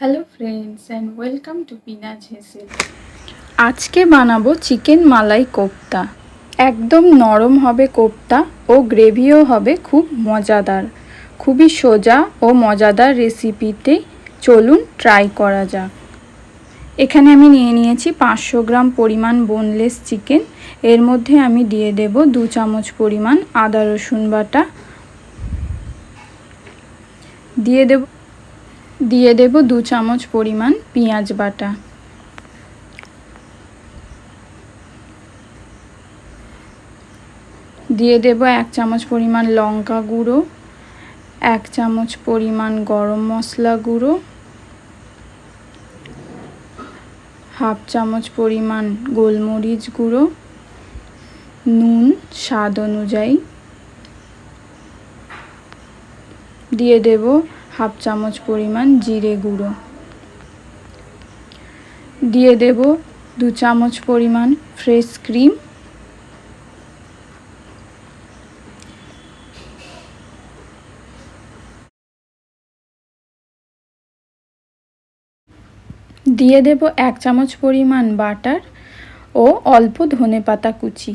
Hello friends and welcome to পিনাজ হেসেল। আজকে বানাবো চিকেন মালাই কোফতা। একদম নরম হবে কোফতা ও গ্রেভিও হবে খুব মজাদার। খুবই সোজা ও মজাদার রেসিপিতে চলুন ট্রাই করা যাক। এখানে আমি নিয়ে নিয়েছি 500 গ্রাম পরিমাণ বোনলেস চিকেন। এর মধ্যে আমি দিয়ে দেব 2 চামচ পরিমাণ আদা রসুন বাটা, দিয়ে দেব 2 চামচ পরিমাণ পেঁয়াজ বাটা, দিয়ে দেব 1 চামচ পরিমাণ লঙ্কা গুঁড়ো, 1 চামচ পরিমাণ গরম মশলা গুঁড়ো, হাফ চামচ পরিমাণ গোলমরিচ গুঁড়ো, নুন স্বাদ অনুযায়ী, দিয়ে দেব হাফ চামচ পরিমাণ জিরে গুঁড়ো, দিয়ে দেব 2 চামচ পরিমাণ ফ্রেশ ক্রিম, দিয়ে দেব 1 চামচ পরিমাণ বাটার ও অল্প ধনেপাতা কুচি।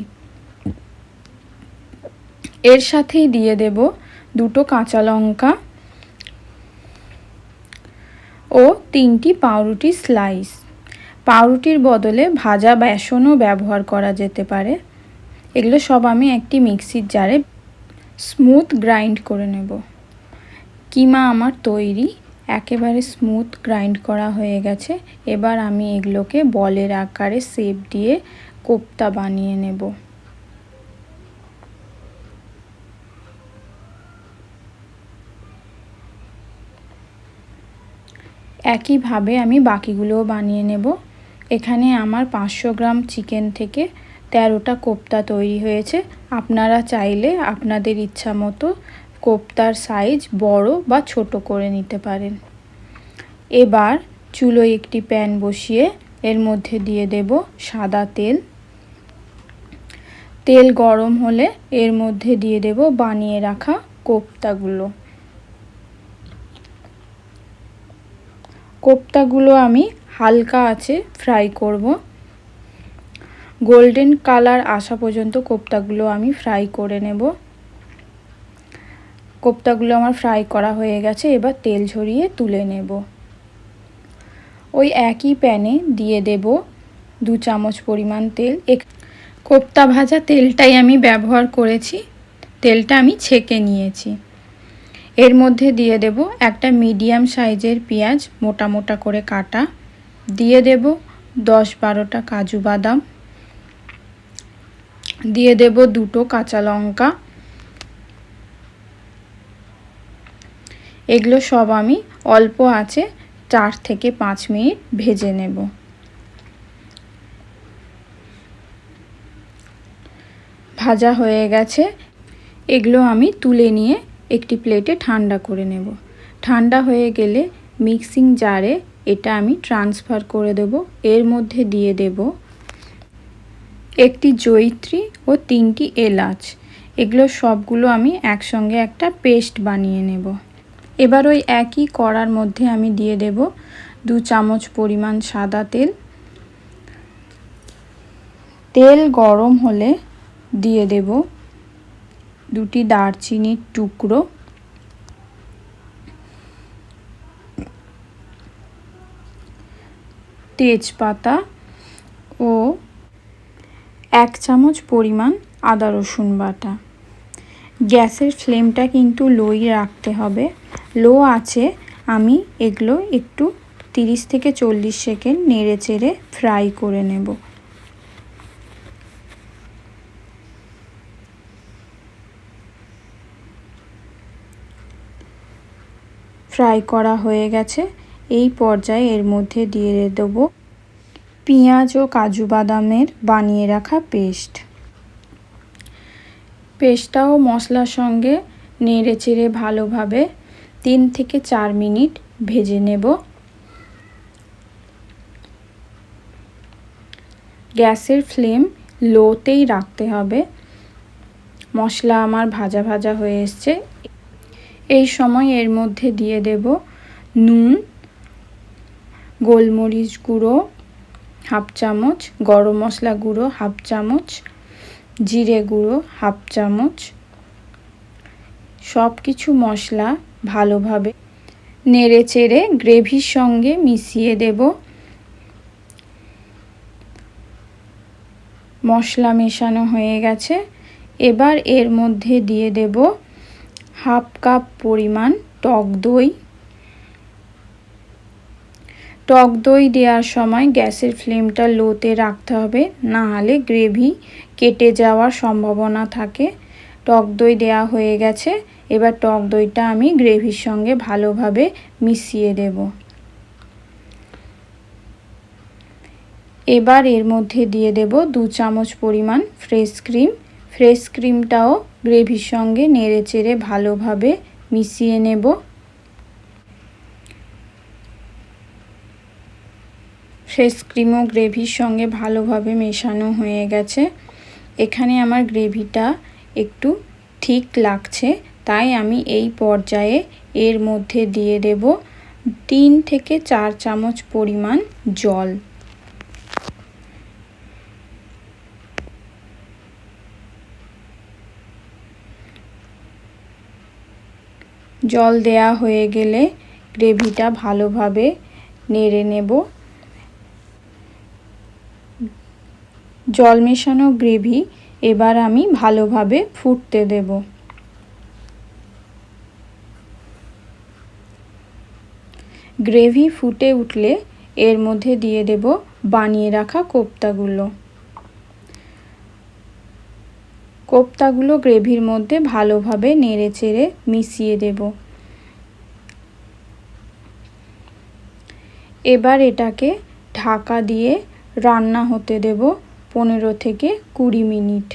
এর সাথেই দিয়ে দেব 2টো কাঁচা লঙ্কা ও 3টি পাউরুটি স্লাইস। পাউরুটির বদলে ভাজা বেসনও ব্যবহার করা যেতে পারে। এগুলো সব আমি একটি মিক্সির জারে স্মুথ গ্রাইন্ড করে নেব। কিমা আমার তৈরি, একেবারে স্মুথ গ্রাইন্ড করা হয়ে গেছে। এবার আমি এগুলোকে বলের আকারে শেপ দিয়ে কোফতা বানিয়ে নেব। একইভাবে আমি বাকিগুলোও বানিয়ে নেব। এখানে আমার 500 গ্রাম চিকেন থেকে 13টা কোফতা তৈরি হয়েছে। আপনারা চাইলে আপনাদের ইচ্ছা মতো কোফতার সাইজ বড় বা ছোট করে নিতে পারেন। এবার চুলোয় একটি প্যান বসিয়ে এর মধ্যে দিয়ে দেব সাদা তেল। তেল গরম হলে এর মধ্যে দিয়ে দেব বানিয়ে রাখা কোফতাগুলো। কোফতাগুলো আমি হালকা আঁচে ফ্রাই করব। গোল্ডেন কালার আসা পর্যন্ত কোফতাগুলো আমি ফ্রাই করে নেব। কোফতাগুলো আমার ফ্রাই করা হয়ে গেছে। এবার তেল ঝরিয়ে তুলে নেব। ওই একই প্যানে দিয়ে দেব 2 চামচ পরিমাণ তেল। কোফতা ভাজা তেলটাই আমি ব্যবহার করেছি, তেলটা আমি ছেঁকে নিয়েছি। এর মধ্যে দিয়ে দেব একটা মিডিয়াম সাইজের পেঁয়াজ মোটা মোটা করে কাটা, দিয়ে দেব 10-12টা কাজু বাদাম, দিয়ে দেব 2টো কাঁচা লঙ্কা। এগুলো সব আমি অল্প আঁচে 4 থেকে 5 মিনিট ভেজে নেব। ভাজা হয়ে গেছে, এগুলো আমি তুলে নিয়ে একটি প্লেটে ঠান্ডা করে নেব। ঠান্ডা হয়ে গেলে মিক্সিং জারে এটা আমি ট্রান্সফার করে দেব। এর মধ্যে দিয়ে দেব একটি জয়িত্রী ও 3টি এলাচ। এগুলো সবগুলো আমি একসঙ্গে একটা পেস্ট বানিয়ে নেব। এবার ওই একই কড়ার মধ্যে আমি দিয়ে দেব 2 চামচ পরিমাণ সাদা তেল। তেল গরম হলে দিয়ে দেব 2টি দারচিনির টুকরো, তেজপাতা ও 1 চামচ পরিমাণ আদা রসুন বাটা। গ্যাসের ফ্লেমটা কিন্তু লোই রাখতে হবে। লো আছে আমি এগুলো একটু 30 থেকে 40 সেকেন্ড নেড়ে চেড়ে ফ্রাই করে নেব। ফ্রাই করা হয়ে গেছে। এই পর্যায়ে এর মধ্যে দিয়ে দেব পেঁয়াজ ও কাজু বাদামের বানিয়ে রাখা পেস্টটাও মশলার সঙ্গে নেড়ে চেড়ে ভালোভাবে 3 থেকে 4 মিনিট ভেজে নেব। গ্যাসের ফ্লেম লোতেই রাখতে হবে। মশলা আমার ভাজা ভাজা হয়ে এসছে। এই সময় এর মধ্যে দিয়ে দেব নুন গোলমরিচ গুঁড়ো হাফ চামচ, গরম মশলা গুঁড়ো হাফ চামচ, জিরে গুঁড়ো হাফ চামচ। সব কিছু মশলা ভালোভাবে নেড়ে চেড়ে গ্রেভির সঙ্গে মিশিয়ে দেব। মশলা মেশানো হয়ে গেছে। এবার এর মধ্যে দিয়ে দেব হাফ কাপ পরিমাণ টক দই। টক দই দেওয়ার সময় গ্যাসের ফ্লেমটা লোতে রাখতে হবে, না হলে গ্রেভি কেটে যাওয়ার সম্ভাবনা থাকে। টক দই দেওয়া হয়ে গেছে। এবার টক দইটা আমি গ্রেভির সঙ্গে ভালোভাবে মিশিয়ে দেব। এবার এর মধ্যে দিয়ে দেব 2 চামচ পরিমাণ ফ্রেশ ক্রিম। ফ্রেশ ক্রিমটাও গ্রেভির সঙ্গে নেড়ে চেড়ে ভালোভাবে মিশিয়ে নেব। ফ্রেশ ক্রিমও গ্রেভির সঙ্গে ভালোভাবে মেশানো হয়ে গেছে। এখানে আমার গ্রেভিটা একটু ঠিক লাগছে, তাই আমি এই পর্যায়ে এর মধ্যে দিয়ে দেব 3 থেকে 4 চামচ পরিমাণ জল। জল দেয়া হয়ে গেলে গ্রেভিটা ভালোভাবে নেড়ে নেব। জল মেশানো গ্রেভি এবার আমি ভালোভাবে ফুটতে দেব। গ্রেভি ফুটে উঠলে এর মধ্যে দিয়ে দেব বানিয়ে রাখা কোপ্তাগুলো। কোপ্তাগুলো গ্রেভির মধ্যে ভালোভাবে নেড়ে চেড়ে মিশিয়ে দেব। এবার এটাকে ঢাকা দিয়ে রান্না হতে দেব 15 থেকে 20 মিনিট।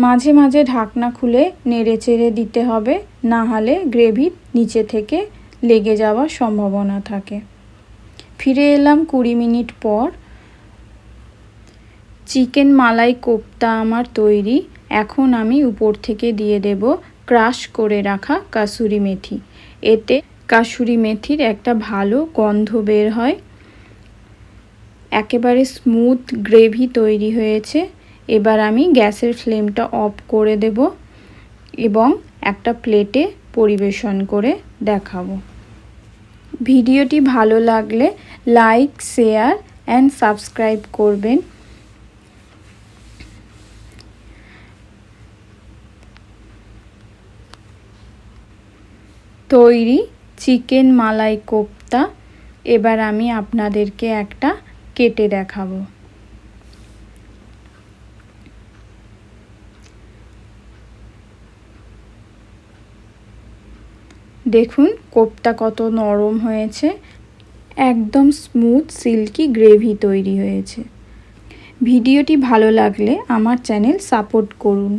মাঝে মাঝে ঢাকনা খুলে নেড়ে চেড়ে দিতে হবে, না হলে গ্রেভি নিচে থেকে লেগে যাওয়ার সম্ভাবনা থাকে। ফিরে এলাম 20 মিনিট পর। চিকেন মালাই কোপ্তা আমার তৈরি। এখন আমি উপর থেকে দিয়ে দেব ক্রাশ করে রাখা কাসুরি মেথি। এতে কাসুরি মেথির একটা ভালো গন্ধ বের হয়। একেবারে স্মুথ গ্রেভি তৈরি হয়েছে। এবার আমি গ্যাসের ফ্লেমটা অফ করে দেব এবং একটা প্লেটে পরিবেশন করে দেখাবো। ভিডিওটি ভালো লাগলে লাইক, শেয়ার অ্যান্ড সাবস্ক্রাইব করবেন। তৈরি চিকেন মালাই কোপ্তা। এবার আমি আপনাদেরকে একটা কেটে দেখাবো। দেখুন কোপ্তা কত নরম হয়েছে, একদম স্মুথ সিল্কি গ্রেভি তৈরি হয়েছে। ভিডিওটি ভালো লাগলে আমার চ্যানেল সাপোর্ট করুন।